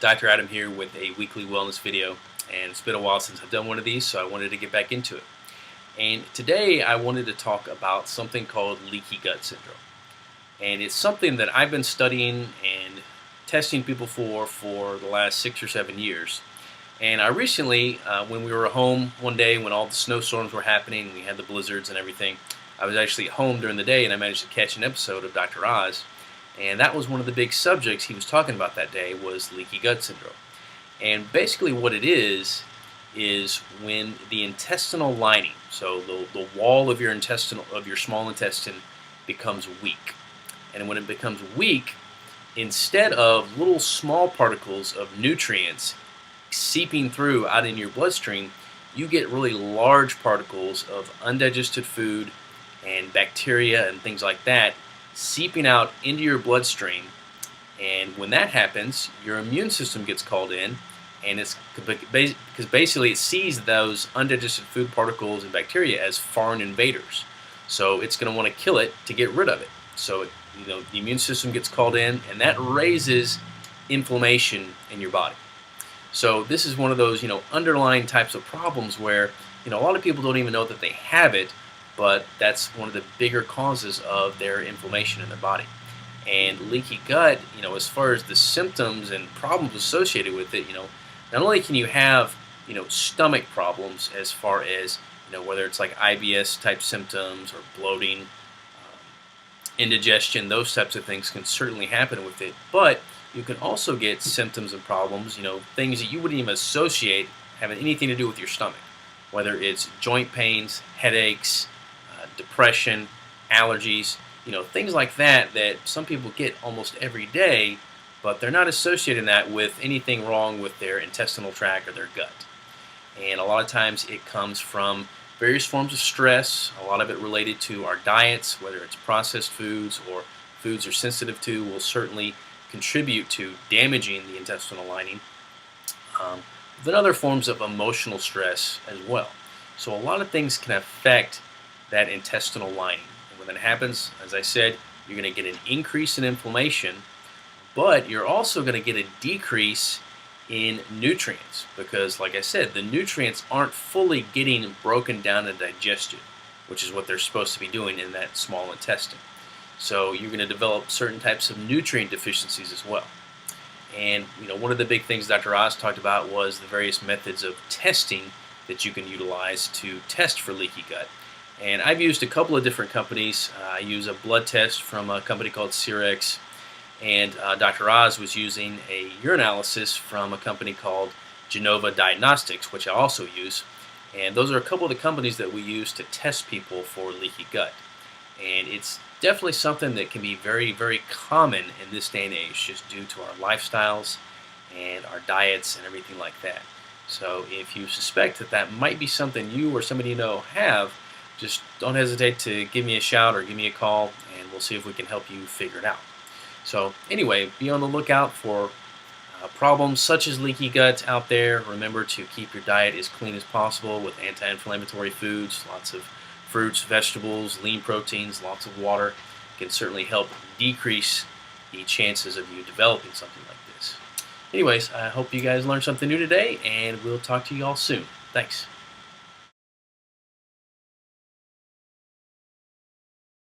Dr. Adam here with a weekly wellness video, and it's been a while since I've done one of these, so I wanted to get back into it. And today I wanted to talk about something called leaky gut syndrome. And it's something that I've been studying and testing people for the last 6 or 7 years. And I recently, when we were at home one day when all the snowstorms were happening, we had the blizzards and everything, I was actually at home during the day and I managed to catch an episode of Dr. Oz. And that was one of the big subjects he was talking about that day was leaky gut syndrome. And basically what it is when the intestinal lining, so the wall of your small intestine becomes weak. And when it becomes weak, instead of little small particles of nutrients seeping through out in your bloodstream, you get really large particles of undigested food and bacteria and things like that seeping out into your bloodstream. And when that happens, your immune system gets called in, and it's because basically it sees those undigested food particles and bacteria as foreign invaders. So it's going to want to kill it to get rid of it. So the immune system gets called in, and that raises inflammation in your body. So this is one of those underlying types of problems where a lot of people don't even know that they have it, but that's one of the bigger causes of their inflammation in their body. And leaky gut, as far as the symptoms and problems associated with it, not only can you have stomach problems as far as whether it's like IBS type symptoms or bloating, indigestion, those types of things can certainly happen with it, but you can also get symptoms and problems, things that you wouldn't even associate having anything to do with your stomach, whether it's joint pains, headaches, depression, allergies, things like that some people get almost every day, but they're not associating that with anything wrong with their intestinal tract or their gut. And a lot of times it comes from various forms of stress, a lot of it related to our diets, whether it's processed foods or foods you're sensitive to will certainly contribute to damaging the intestinal lining. Then other forms of emotional stress as well. So a lot of things can affect that intestinal lining. And when that happens, as I said, you're going to get an increase in inflammation, but you're also going to get a decrease in nutrients because, like I said, the nutrients aren't fully getting broken down and digested, which is what they're supposed to be doing in that small intestine. So you're going to develop certain types of nutrient deficiencies as well. And one of the big things Dr. Oz talked about was the various methods of testing that you can utilize to test for leaky gut. And I've used a couple of different companies. I use a blood test from a company called Cirex, and Dr. Oz was using a urinalysis from a company called Genova Diagnostics, which I also use. And those are a couple of the companies that we use to test people for leaky gut. And it's definitely something that can be very, very common in this day and age just due to our lifestyles and our diets and everything like that. So if you suspect that might be something you or somebody you know have, just don't hesitate to give me a shout or give me a call, and we'll see if we can help you figure it out. So anyway, be on the lookout for problems such as leaky gut out there. Remember to keep your diet as clean as possible with anti-inflammatory foods, lots of fruits, vegetables, lean proteins, lots of water can certainly help decrease the chances of you developing something like this. Anyways, I hope you guys learned something new today, and we'll talk to you all soon. Thanks.